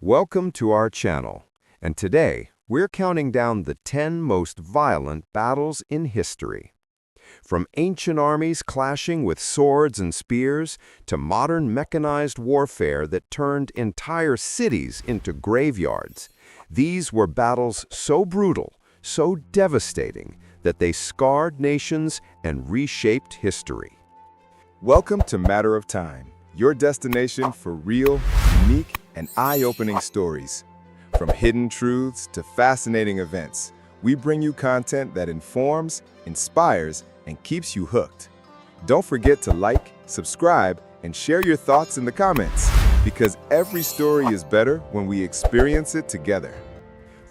Welcome to our channel, and today we're counting down the 10 most violent battles in history. From ancient armies clashing with swords and spears to modern mechanized warfare that turned entire cities into graveyards, these were battles so brutal, so devastating, that they scarred nations and reshaped history. Welcome to Matter of Time, your destination for real, unique, and eye-opening stories. From hidden truths to fascinating events, we bring you content that informs, inspires, and keeps you hooked. Don't forget to like, subscribe, and share your thoughts in the comments, because every story is better when we experience it together.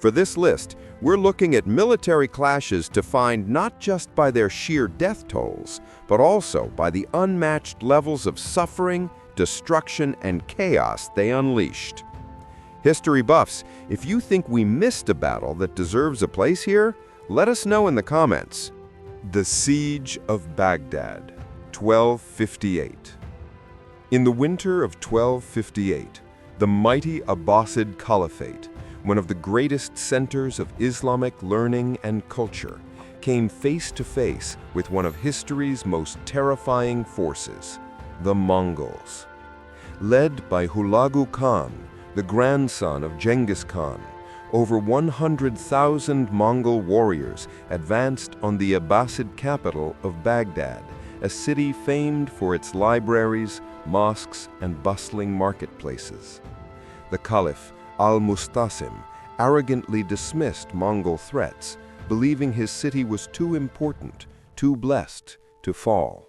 For this list, we're looking at military clashes defined not just by their sheer death tolls, but also by the unmatched levels of suffering, destruction, and chaos they unleashed. History buffs, if you think we missed a battle that deserves a place here, let us know in the comments. The Siege of Baghdad, 1258. In the winter of 1258, the mighty Abbasid Caliphate, one of the greatest centers of Islamic learning and culture, came face to face with one of history's most terrifying forces, the Mongols. Led by Hulagu Khan, the grandson of Genghis Khan, over 100,000 Mongol warriors advanced on the Abbasid capital of Baghdad, a city famed for its libraries, mosques, and bustling marketplaces. The Caliph, Al-Mustasim, arrogantly dismissed Mongol threats, believing his city was too important, too blessed, to fall.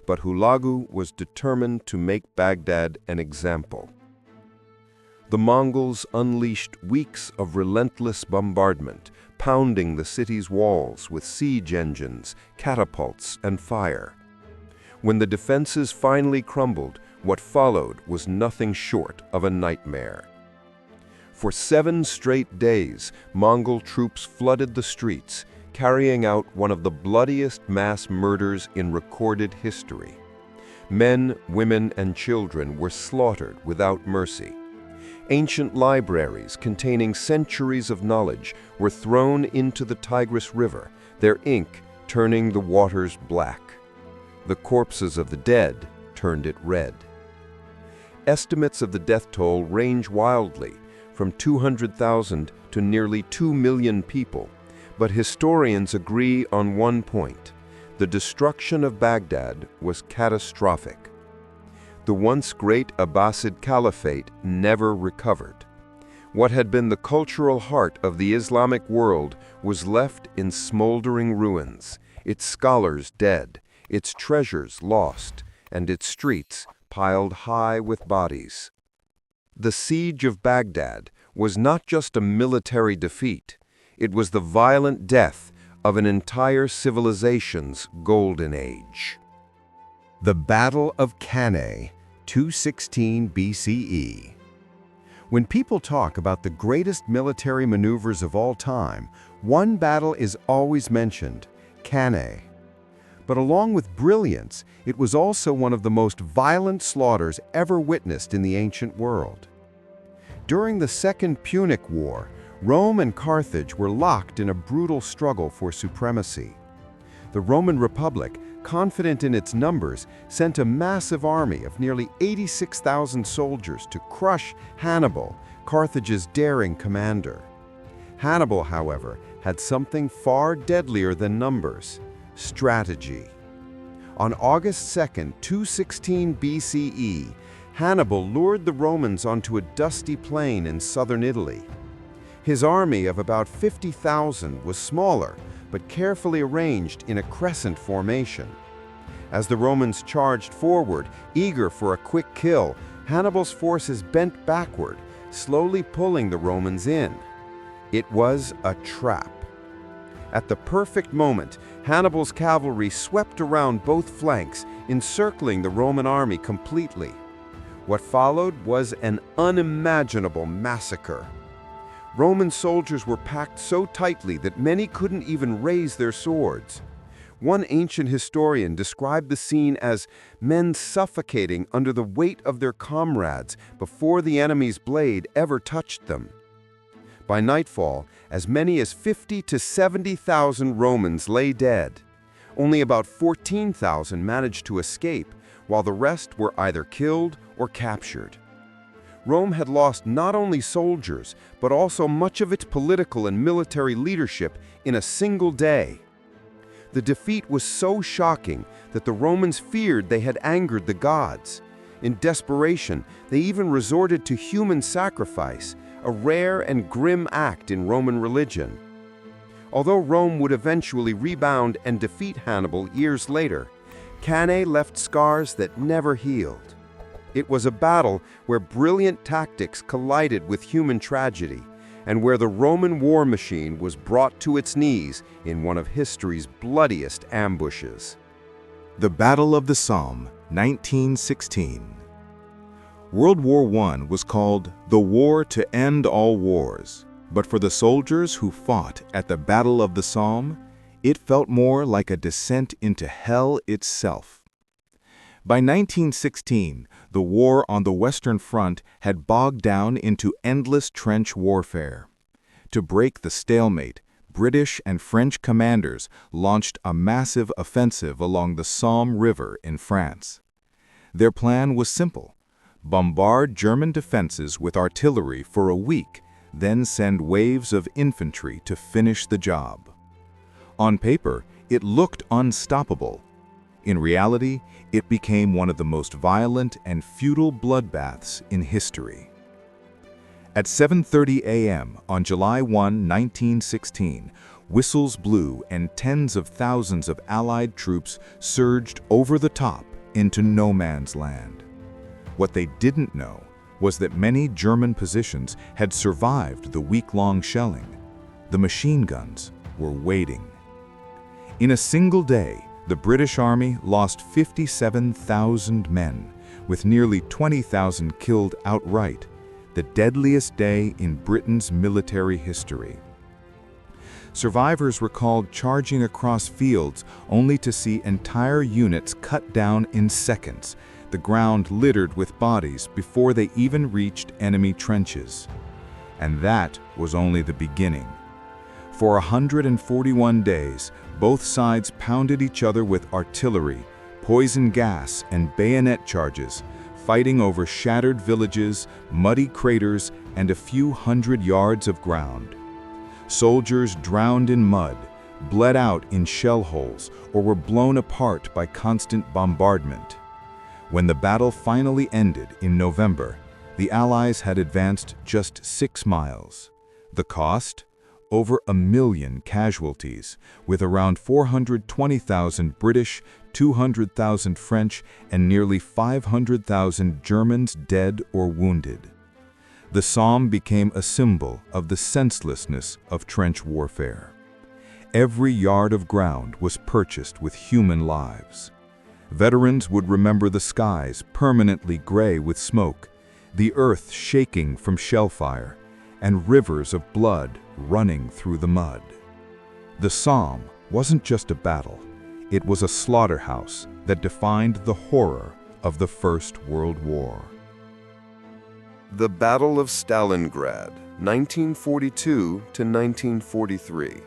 But Hulagu was determined to make Baghdad an example. The Mongols unleashed weeks of relentless bombardment, pounding the city's walls with siege engines, catapults, and fire. When the defenses finally crumbled, what followed was nothing short of a nightmare. For 7 straight days, Mongol troops flooded the streets, carrying out one of the bloodiest mass murders in recorded history. Men, women, and children were slaughtered without mercy. Ancient libraries containing centuries of knowledge were thrown into the Tigris River, their ink turning the waters black. The corpses of the dead turned it red. Estimates of the death toll range wildly, from 200,000 to nearly 2 million people, but historians agree on one point: the destruction of Baghdad was catastrophic. The once great Abbasid Caliphate never recovered. What had been the cultural heart of the Islamic world was left in smoldering ruins, its scholars dead, its treasures lost, and its streets piled high with bodies. The Siege of Baghdad was not just a military defeat, it was the violent death of an entire civilization's golden age. The Battle of Cannae, 216 BCE. When people talk about the greatest military maneuvers of all time, one battle is always mentioned: Cannae. But along with brilliance, it was also one of the most violent slaughters ever witnessed in the ancient world. During the Second Punic War, Rome and Carthage were locked in a brutal struggle for supremacy. The Roman Republic, confident in its numbers, sent a massive army of nearly 86,000 soldiers to crush Hannibal, Carthage's daring commander. Hannibal, however, had something far deadlier than numbers: strategy. On August 2, 216 BCE, Hannibal lured the Romans onto a dusty plain in southern Italy. His army of about 50,000 was smaller, but carefully arranged in a crescent formation. As the Romans charged forward, eager for a quick kill, Hannibal's forces bent backward, slowly pulling the Romans in. It was a trap. At the perfect moment, Hannibal's cavalry swept around both flanks, encircling the Roman army completely. What followed was an unimaginable massacre. Roman soldiers were packed so tightly that many couldn't even raise their swords. One ancient historian described the scene as men suffocating under the weight of their comrades before the enemy's blade ever touched them. By nightfall, as many as 50 to 70,000 Romans lay dead. Only about 14,000 managed to escape, while the rest were either killed or captured. Rome had lost not only soldiers, but also much of its political and military leadership in a single day. The defeat was so shocking that the Romans feared they had angered the gods. In desperation, they even resorted to human sacrifice, a rare and grim act in Roman religion. Although Rome would eventually rebound and defeat Hannibal years later, Cannae left scars that never healed. It was a battle where brilliant tactics collided with human tragedy, and where the Roman war machine was brought to its knees in one of history's bloodiest ambushes. The Battle of the Somme, 1916. World War I was called the War to End All Wars, but for the soldiers who fought at the Battle of the Somme, it felt more like a descent into hell itself. By 1916, the war on the Western Front had bogged down into endless trench warfare. To break the stalemate, British and French commanders launched a massive offensive along the Somme River in France. Their plan was simple: bombard German defenses with artillery for a week, then send waves of infantry to finish the job. On paper, it looked unstoppable. In reality, it became one of the most violent and futile bloodbaths in history. At 7:30 a.m. on July 1, 1916, whistles blew and tens of thousands of Allied troops surged over the top into no man's land. What they didn't know was that many German positions had survived the week-long shelling. The machine guns were waiting. In a single day, the British Army lost 57,000 men, with nearly 20,000 killed outright, the deadliest day in Britain's military history. Survivors recalled charging across fields only to see entire units cut down in seconds, the ground littered with bodies before they even reached enemy trenches. And that was only the beginning. For 141 days, both sides pounded each other with artillery, poison gas, and bayonet charges, fighting over shattered villages, muddy craters, and a few hundred yards of ground. Soldiers drowned in mud, bled out in shell holes, or were blown apart by constant bombardment. When the battle finally ended in November, the Allies had advanced just 6 miles. The cost? Over 1 million casualties, with around 420,000 British, 200,000 French, and nearly 500,000 Germans dead or wounded. The Somme became a symbol of the senselessness of trench warfare. Every yard of ground was purchased with human lives. Veterans would remember the skies permanently gray with smoke, the earth shaking from shellfire, and rivers of blood running through the mud. The Somme wasn't just a battle, it was a slaughterhouse that defined the horror of the First World War. The Battle of Stalingrad, 1942 to 1943.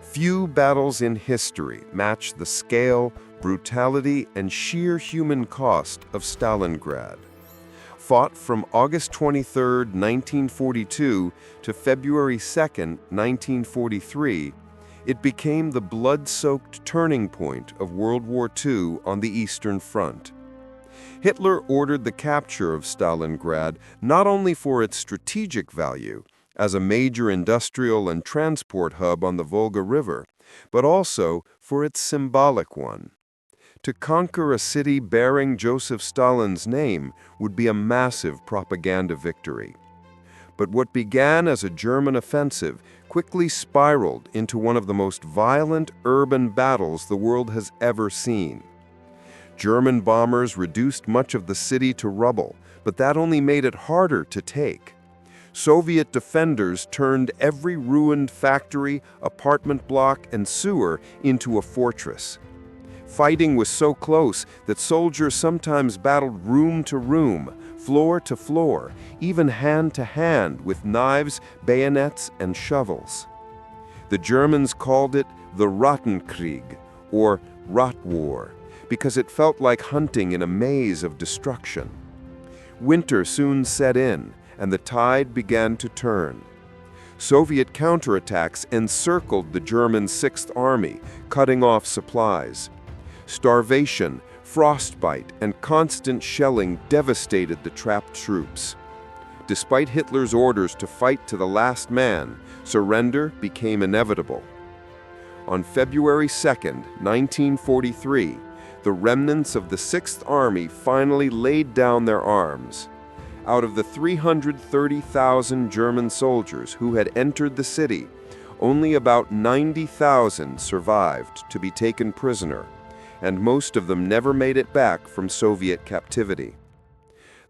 Few battles in history match the scale, brutality, and sheer human cost of Stalingrad. Fought from August 23, 1942 to February 2, 1943, it became the blood-soaked turning point of World War II on the Eastern Front. Hitler ordered the capture of Stalingrad not only for its strategic value, as a major industrial and transport hub on the Volga River, but also for its symbolic one. To conquer a city bearing Joseph Stalin's name would be a massive propaganda victory. But what began as a German offensive quickly spiraled into one of the most violent urban battles the world has ever seen. German bombers reduced much of the city to rubble, but that only made it harder to take. Soviet defenders turned every ruined factory, apartment block, and sewer into a fortress. Fighting was so close that soldiers sometimes battled room to room, floor to floor, even hand to hand with knives, bayonets, and shovels. The Germans called it the Rattenkrieg, or Rat War, because it felt like hunting in a maze of destruction. Winter soon set in, and the tide began to turn. Soviet counterattacks encircled the German Sixth Army, cutting off supplies. Starvation, frostbite, and constant shelling devastated the trapped troops. Despite Hitler's orders to fight to the last man, surrender became inevitable. On February 2, 1943, the remnants of the Sixth Army finally laid down their arms. Out of the 330,000 German soldiers who had entered the city, only about 90,000 survived to be taken prisoner, and most of them never made it back from Soviet captivity.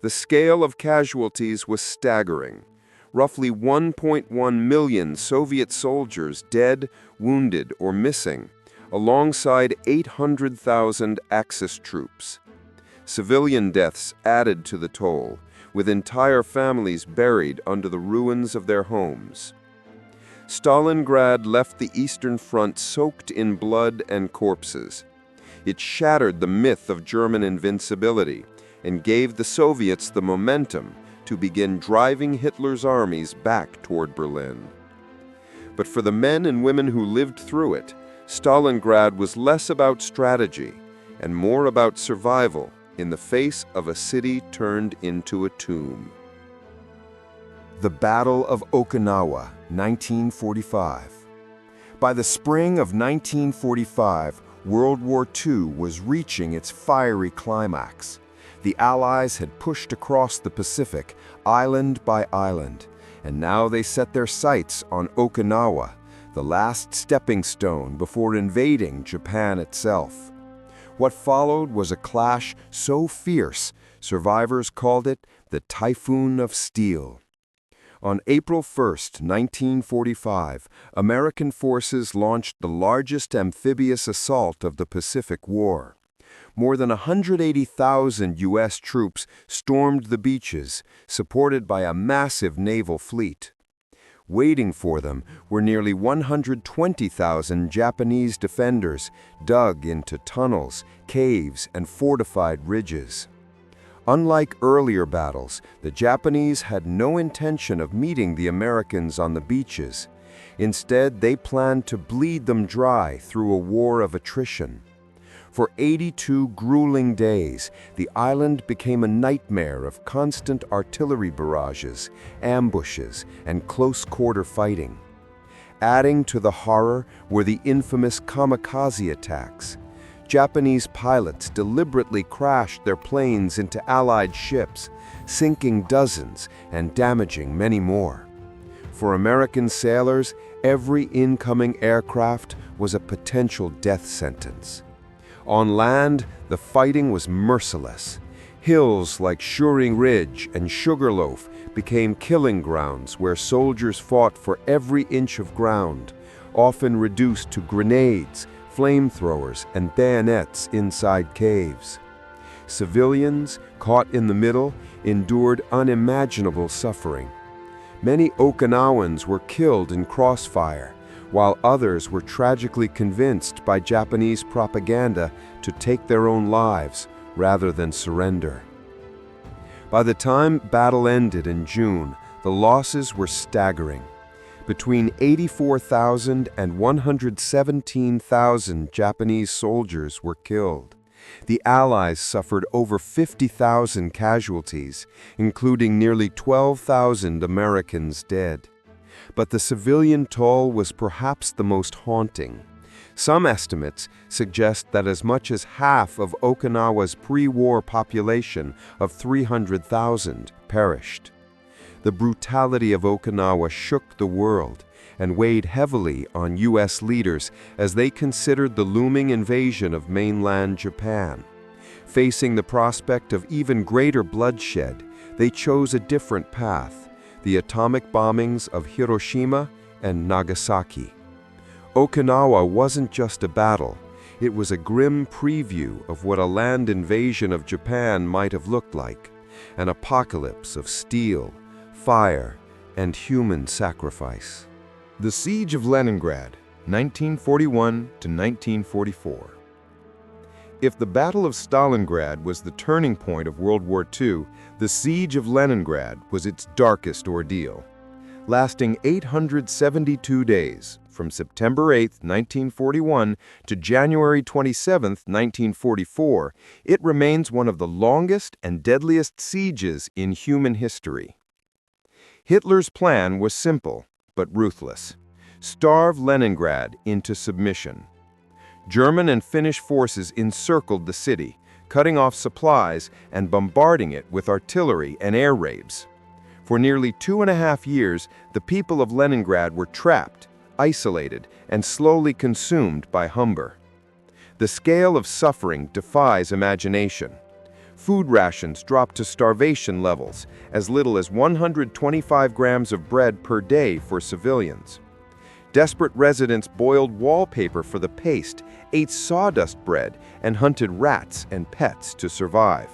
The scale of casualties was staggering. Roughly 1.1 million Soviet soldiers dead, wounded, or missing, alongside 800,000 Axis troops. Civilian deaths added to the toll, with entire families buried under the ruins of their homes. Stalingrad left the Eastern Front soaked in blood and corpses. It shattered the myth of German invincibility and gave the Soviets the momentum to begin driving Hitler's armies back toward Berlin. But for the men and women who lived through it, Stalingrad was less about strategy and more about survival in the face of a city turned into a tomb. The Battle of Okinawa, 1945. By the spring of 1945, World War II was reaching its fiery climax. The Allies had pushed across the Pacific, island by island, and now they set their sights on Okinawa, the last stepping stone before invading Japan itself. What followed was a clash so fierce, survivors called it the Typhoon of Steel. On April 1, 1945, American forces launched the largest amphibious assault of the Pacific War. More than 180,000 U.S. troops stormed the beaches, supported by a massive naval fleet. Waiting for them were nearly 120,000 Japanese defenders dug into tunnels, caves, and fortified ridges. Unlike earlier battles, the Japanese had no intention of meeting the Americans on the beaches. Instead, they planned to bleed them dry through a war of attrition. For 82 grueling days, the island became a nightmare of constant artillery barrages, ambushes, and close-quarter fighting. Adding to the horror were the infamous kamikaze attacks. Japanese pilots deliberately crashed their planes into Allied ships, sinking dozens and damaging many more. For American sailors, every incoming aircraft was a potential death sentence. On land, the fighting was merciless. Hills like Shuring Ridge and Sugarloaf became killing grounds where soldiers fought for every inch of ground, often reduced to grenades, flamethrowers, and bayonets inside caves. Civilians, caught in the middle, endured unimaginable suffering. Many Okinawans were killed in crossfire, while others were tragically convinced by Japanese propaganda to take their own lives rather than surrender. By the time battle ended in June, the losses were staggering. Between 84,000 and 117,000 Japanese soldiers were killed. The Allies suffered over 50,000 casualties, including nearly 12,000 Americans dead. But the civilian toll was perhaps the most haunting. Some estimates suggest that as much as half of Okinawa's pre-war population of 300,000 perished. The brutality of Okinawa shook the world and weighed heavily on U.S. leaders as they considered the looming invasion of mainland Japan. Facing the prospect of even greater bloodshed, they chose a different path. the atomic bombings of Hiroshima and Nagasaki. Okinawa wasn't just a battle, it was a grim preview of what a land invasion of Japan might have looked like, an apocalypse of steel, fire, and human sacrifice. The Siege of Leningrad, 1941 to 1944. If the Battle of Stalingrad was the turning point of World War II, the Siege of Leningrad was its darkest ordeal. Lasting 872 days, from September 8, 1941 to January 27, 1944, it remains one of the longest and deadliest sieges in human history. Hitler's plan was simple, but ruthless. Starve Leningrad into submission. German and Finnish forces encircled the city, cutting off supplies and bombarding it with artillery and air raids. For nearly 2.5 years, the people of Leningrad were trapped, isolated, and slowly consumed by hunger. The scale of suffering defies imagination. Food rations dropped to starvation levels, as little as 125 grams of bread per day for civilians. Desperate residents boiled wallpaper for the paste, ate sawdust bread, and hunted rats and pets to survive.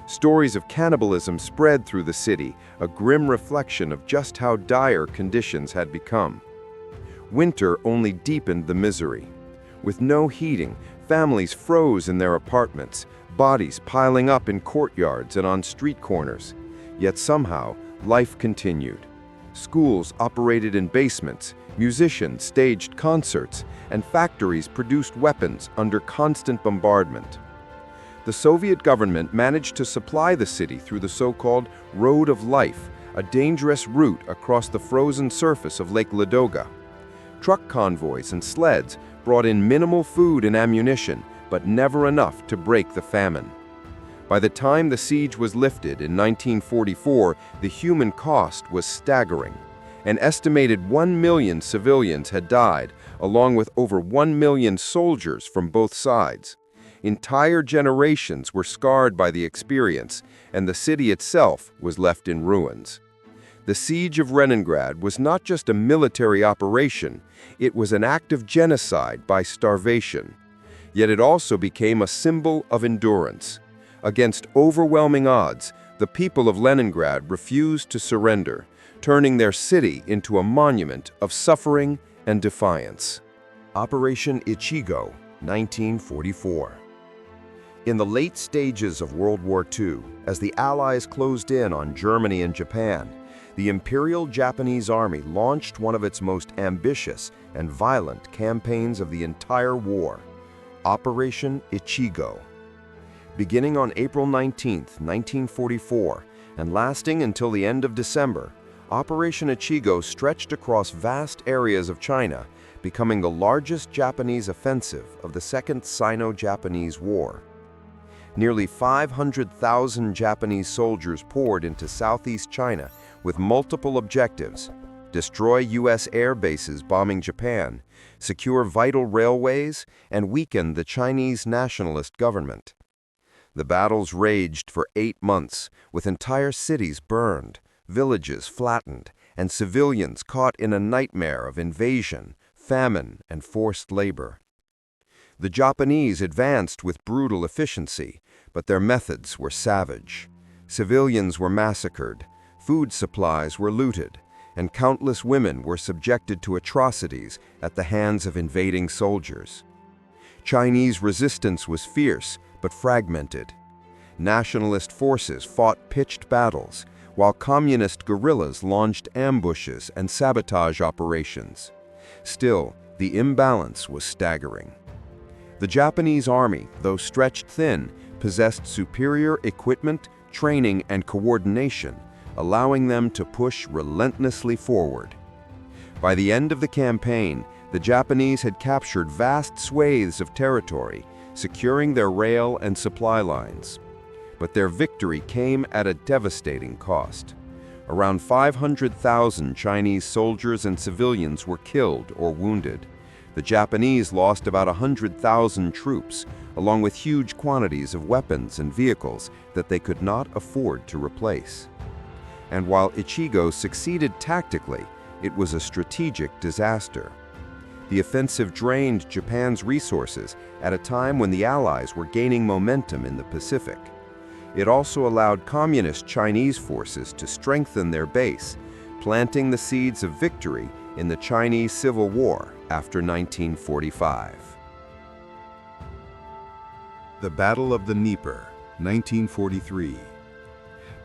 Stories of cannibalism spread through the city, a grim reflection of just how dire conditions had become. Winter only deepened the misery. With no heating, families froze in their apartments, bodies piling up in courtyards and on street corners. Yet somehow, life continued. Schools operated in basements, musicians staged concerts, and factories produced weapons under constant bombardment. The Soviet government managed to supply the city through the so-called Road of Life, a dangerous route across the frozen surface of Lake Ladoga. Truck convoys and sleds brought in minimal food and ammunition, but never enough to break the famine. By the time the siege was lifted in 1944, the human cost was staggering. An estimated 1 million civilians had died, along with over 1 million soldiers from both sides. Entire generations were scarred by the experience, and the city itself was left in ruins. The Siege of Leningrad was not just a military operation, it was an act of genocide by starvation. Yet it also became a symbol of endurance. Against overwhelming odds, the people of Leningrad refused to surrender, turning their city into a monument of suffering and defiance. Operation Ichigo, 1944. In the late stages of World War II, as the Allies closed in on Germany and Japan, the Imperial Japanese Army launched one of its most ambitious and violent campaigns of the entire war, Operation Ichigo. Beginning on April 19, 1944, and lasting until the end of December, Operation Ichigo stretched across vast areas of China, becoming the largest Japanese offensive of the Second Sino-Japanese War. Nearly 500,000 Japanese soldiers poured into southeast China with multiple objectives: destroy U.S. air bases bombing Japan, secure vital railways, and weaken the Chinese nationalist government. The battles raged for 8 months, with entire cities burned, villages flattened, and civilians caught in a nightmare of invasion, famine, and forced labor. The Japanese advanced with brutal efficiency, but their methods were savage. Civilians were massacred, food supplies were looted, and countless women were subjected to atrocities at the hands of invading soldiers. Chinese resistance was fierce but fragmented. Nationalist forces fought pitched battles, while communist guerrillas launched ambushes and sabotage operations. Still, the imbalance was staggering. The Japanese army, though stretched thin, possessed superior equipment, training, and coordination, allowing them to push relentlessly forward. By the end of the campaign, the Japanese had captured vast swathes of territory, securing their rail and supply lines. But their victory came at a devastating cost. Around 500,000 Chinese soldiers and civilians were killed or wounded. The Japanese lost about 100,000 troops, along with huge quantities of weapons and vehicles that they could not afford to replace. And while Ichigo succeeded tactically, it was a strategic disaster. The offensive drained Japan's resources at a time when the Allies were gaining momentum in the Pacific. It also allowed communist Chinese forces to strengthen their base, planting the seeds of victory in the Chinese Civil War after 1945. The Battle of the Dnieper, 1943.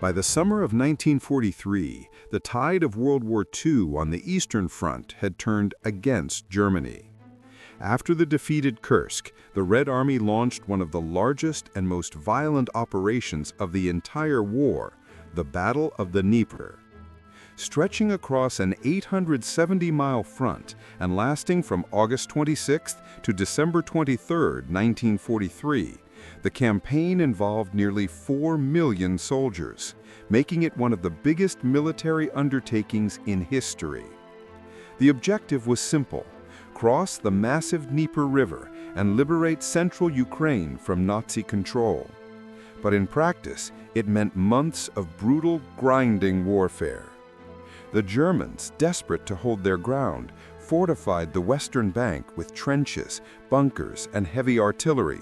By the summer of 1943, the tide of World War II on the Eastern Front had turned against Germany. After the defeated Kursk, the Red Army launched one of the largest and most violent operations of the entire war, the Battle of the Dnieper. Stretching across an 870-mile front and lasting from August 26 to December 23, 1943, the campaign involved nearly 4 million soldiers, making it one of the biggest military undertakings in history. The objective was simple: cross the massive Dnieper River and liberate central Ukraine from Nazi control. But in practice, it meant months of brutal, grinding warfare. The Germans, desperate to hold their ground, fortified the western bank with trenches, bunkers, and heavy artillery.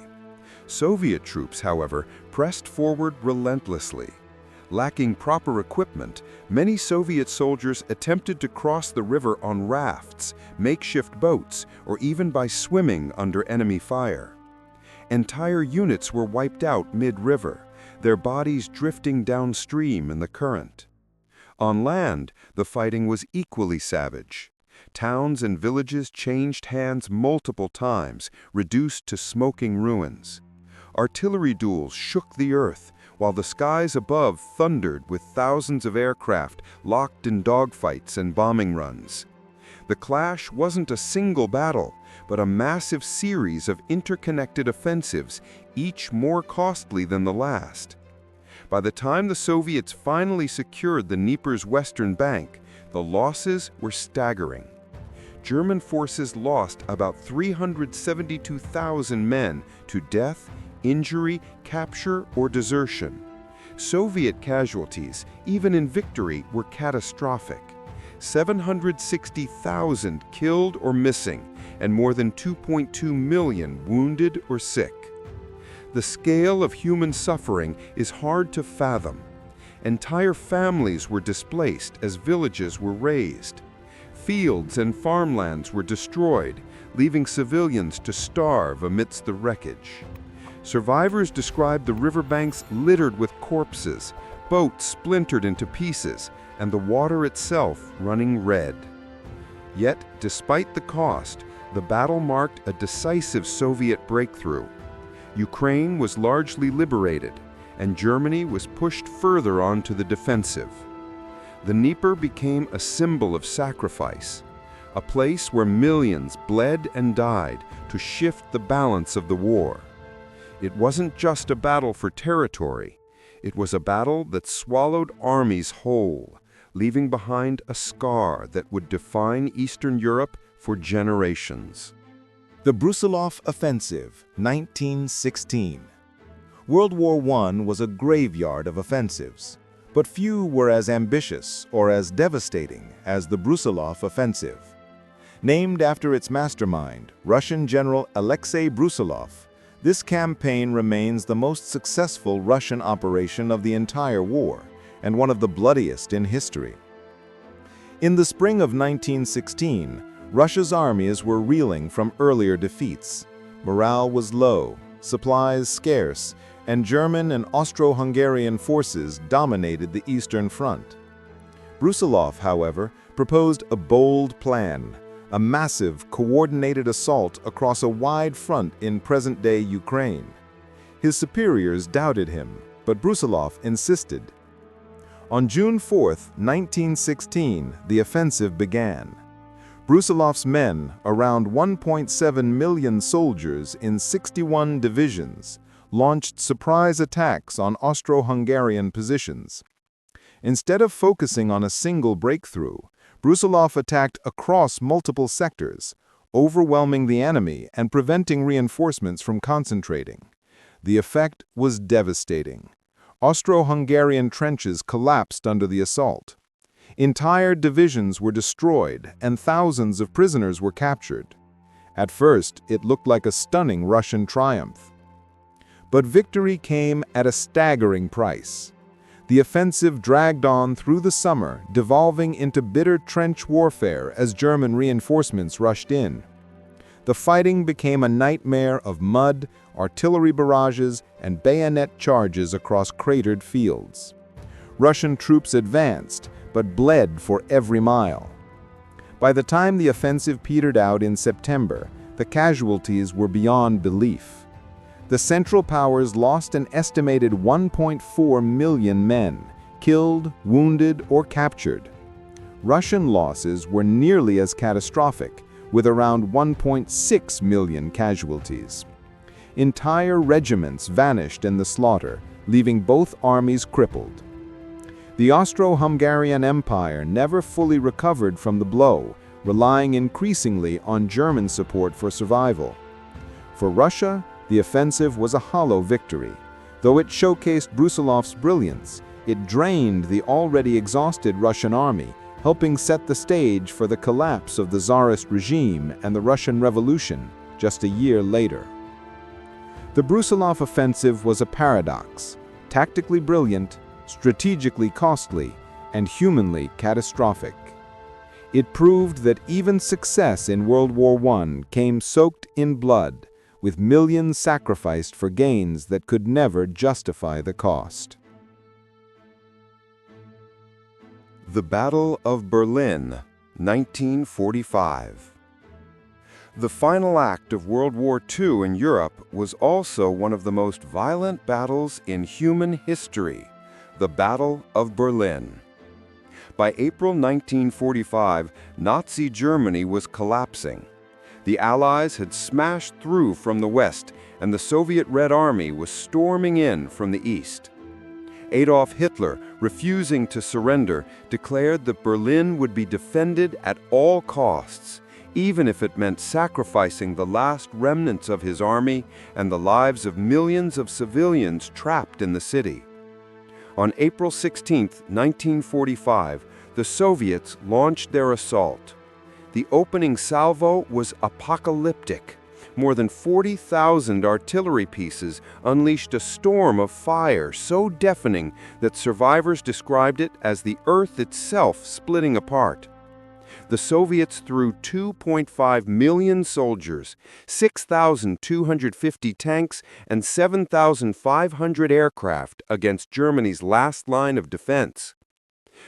Soviet troops, however, pressed forward relentlessly. Lacking proper equipment, many Soviet soldiers attempted to cross the river on rafts, makeshift boats, or even by swimming under enemy fire. Entire units were wiped out mid-river, their bodies drifting downstream in the current. On land, the fighting was equally savage. Towns and villages changed hands multiple times, reduced to smoking ruins. Artillery duels shook the earth, while the skies above thundered with thousands of aircraft locked in dogfights and bombing runs. The clash wasn't a single battle, but a massive series of interconnected offensives, each more costly than the last. By the time the Soviets finally secured the Dnieper's western bank, the losses were staggering. German forces lost about 372,000 men to death, injury, capture, or desertion. Soviet casualties, even in victory, were catastrophic. 760,000 killed or missing, and more than 2.2 million wounded or sick. The scale of human suffering is hard to fathom. Entire families were displaced as villages were razed. Fields and farmlands were destroyed, leaving civilians to starve amidst the wreckage. Survivors described the riverbanks littered with corpses, boats splintered into pieces, and the water itself running red. Yet, despite the cost, the battle marked a decisive Soviet breakthrough. Ukraine was largely liberated, and Germany was pushed further onto the defensive. The Dnieper became a symbol of sacrifice, a place where millions bled and died to shift the balance of the war. It wasn't just a battle for territory. It was a battle that swallowed armies whole, leaving behind a scar that would define Eastern Europe for generations. The Brusilov Offensive, 1916. World War I was a graveyard of offensives, but few were as ambitious or as devastating as the Brusilov Offensive. Named after its mastermind, Russian General Alexei Brusilov, this campaign remains the most successful Russian operation of the entire war, and one of the bloodiest in history. In the spring of 1916, Russia's armies were reeling from earlier defeats. Morale was low, supplies scarce, and German and Austro-Hungarian forces dominated the Eastern Front. Brusilov, however, proposed a bold plan, a massive, coordinated assault across a wide front in present-day Ukraine. His superiors doubted him, but Brusilov insisted. On June 4, 1916, the offensive began. Brusilov's men, around 1.7 million soldiers in 61 divisions, launched surprise attacks on Austro-Hungarian positions. Instead of focusing on a single breakthrough, Brusilov attacked across multiple sectors, overwhelming the enemy and preventing reinforcements from concentrating. The effect was devastating. Austro-Hungarian trenches collapsed under the assault. Entire divisions were destroyed and thousands of prisoners were captured. At first, it looked like a stunning Russian triumph. But victory came at a staggering price. The offensive dragged on through the summer, devolving into bitter trench warfare as German reinforcements rushed in. The fighting became a nightmare of mud, artillery barrages, and bayonet charges across cratered fields. Russian troops advanced, but bled for every mile. By the time the offensive petered out in September, the casualties were beyond belief. The Central Powers lost an estimated 1.4 million men, killed, wounded, or captured. Russian losses were nearly as catastrophic, with around 1.6 million casualties. Entire regiments vanished in the slaughter, leaving both armies crippled. The Austro-Hungarian Empire never fully recovered from the blow, relying increasingly on German support for survival. For Russia, the offensive was a hollow victory. Though it showcased Brusilov's brilliance, it drained the already exhausted Russian army, helping set the stage for the collapse of the Tsarist regime and the Russian Revolution just a year later. The Brusilov offensive was a paradox: tactically brilliant, strategically costly, and humanly catastrophic. It proved that even success in World War I came soaked in blood, with millions sacrificed for gains that could never justify the cost. The Battle of Berlin, 1945. The final act of World War II in Europe was also one of the most violent battles in human history, the Battle of Berlin. By April 1945, Nazi Germany was collapsing. The Allies had smashed through from the west, and the Soviet Red Army was storming in from the east. Adolf Hitler, refusing to surrender, declared that Berlin would be defended at all costs, even if it meant sacrificing the last remnants of his army and the lives of millions of civilians trapped in the city. On April 16, 1945, the Soviets launched their assault. The opening salvo was apocalyptic. More than 40,000 artillery pieces unleashed a storm of fire so deafening that survivors described it as the earth itself splitting apart. The Soviets threw 2.5 million soldiers, 6,250 tanks, and 7,500 aircraft against Germany's last line of defense.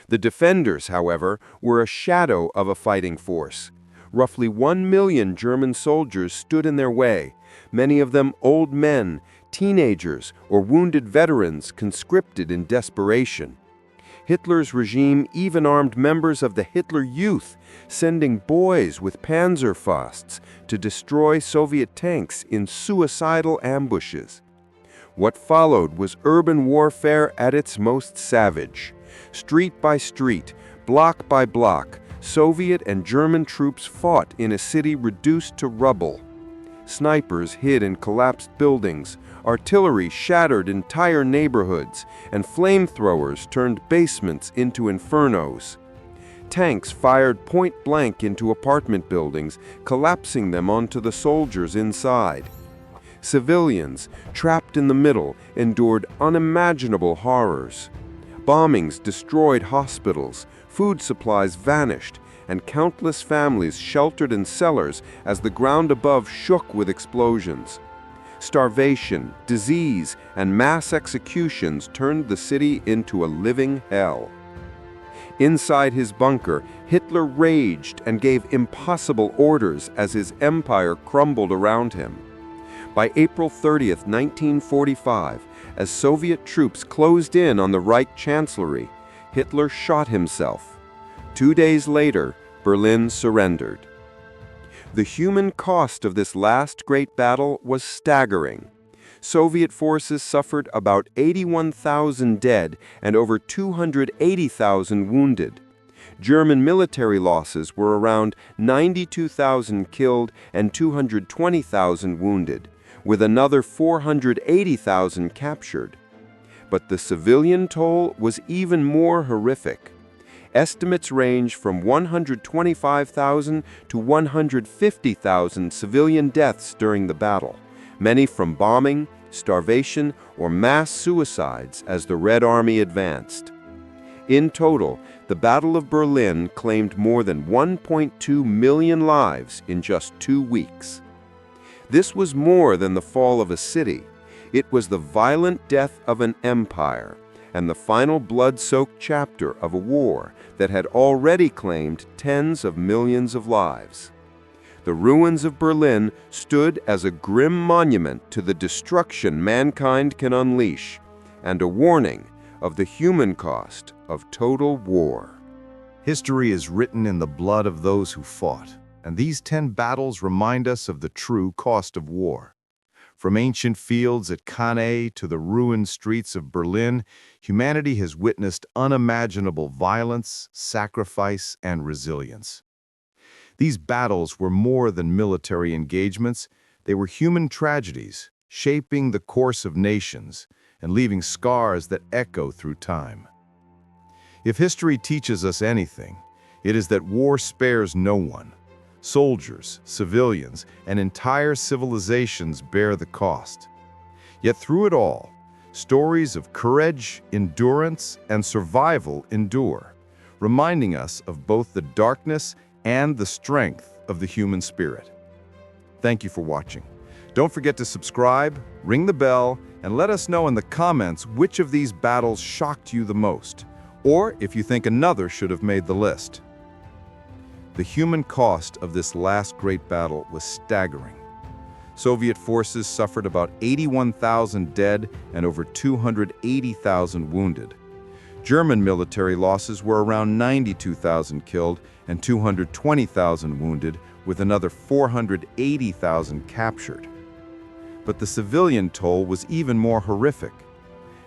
The defenders, however, were a shadow of a fighting force. Roughly 1 million German soldiers stood in their way, many of them old men, teenagers, or wounded veterans conscripted in desperation. Hitler's regime even armed members of the Hitler Youth, sending boys with Panzerfausts to destroy Soviet tanks in suicidal ambushes. What followed was urban warfare at its most savage. Street by street, block by block, Soviet and German troops fought in a city reduced to rubble. Snipers hid in collapsed buildings, artillery shattered entire neighborhoods, and flamethrowers turned basements into infernos. Tanks fired point-blank into apartment buildings, collapsing them onto the soldiers inside. Civilians, trapped in the middle, endured unimaginable horrors. Bombings destroyed hospitals, food supplies vanished, and countless families sheltered in cellars as the ground above shook with explosions. Starvation, disease, and mass executions turned the city into a living hell. Inside his bunker, Hitler raged and gave impossible orders as his empire crumbled around him. By April 30, 1945, as Soviet troops closed in on the Reich Chancellery, Hitler shot himself. 2 days later, Berlin surrendered. The human cost of this last great battle was staggering. Soviet forces suffered about 81,000 dead and over 280,000 wounded. German military losses were around 92,000 killed and 220,000 wounded, with another 480,000 captured. But the civilian toll was even more horrific. Estimates range from 125,000 to 150,000 civilian deaths during the battle, many from bombing, starvation, or mass suicides as the Red Army advanced. In total, the Battle of Berlin claimed more than 1.2 million lives in just 2 weeks. This was more than the fall of a city. It was the violent death of an empire and the final blood-soaked chapter of a war that had already claimed tens of millions of lives. The ruins of Berlin stood as a grim monument to the destruction mankind can unleash and a warning of the human cost of total war. History is written in the blood of those who fought, and these 10 battles remind us of the true cost of war. From ancient fields at Cannae to the ruined streets of Berlin, humanity has witnessed unimaginable violence, sacrifice, and resilience. These battles were more than military engagements. They were human tragedies, shaping the course of nations and leaving scars that echo through time. If history teaches us anything, it is that war spares no one. Soldiers, civilians, and entire civilizations bear the cost. Yet through it all, stories of courage, endurance, and survival endure, reminding us of both the darkness and the strength of the human spirit. Thank you for watching. Don't forget to subscribe, ring the bell, and let us know in the comments which of these battles shocked you the most, or if you think another should have made the list. The human cost of this last great battle was staggering. Soviet forces suffered about 81,000 dead and over 280,000 wounded. German military losses were around 92,000 killed and 220,000 wounded, with another 480,000 captured. But the civilian toll was even more horrific.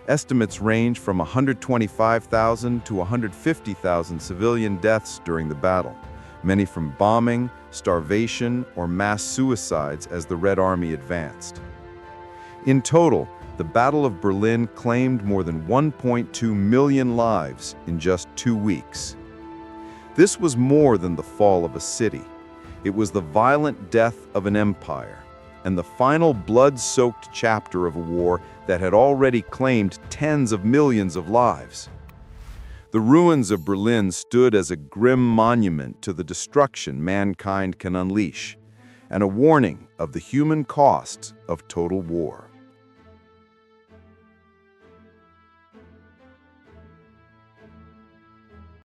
Estimates range from 125,000 to 150,000 civilian deaths during the battle, many from bombing, starvation, or mass suicides as the Red Army advanced. In total, the Battle of Berlin claimed more than 1.2 million lives in just 2 weeks. This was more than the fall of a city. It was the violent death of an empire and the final blood-soaked chapter of a war that had already claimed tens of millions of lives. The ruins of Berlin stood as a grim monument to the destruction mankind can unleash, and a warning of the human cost of total war.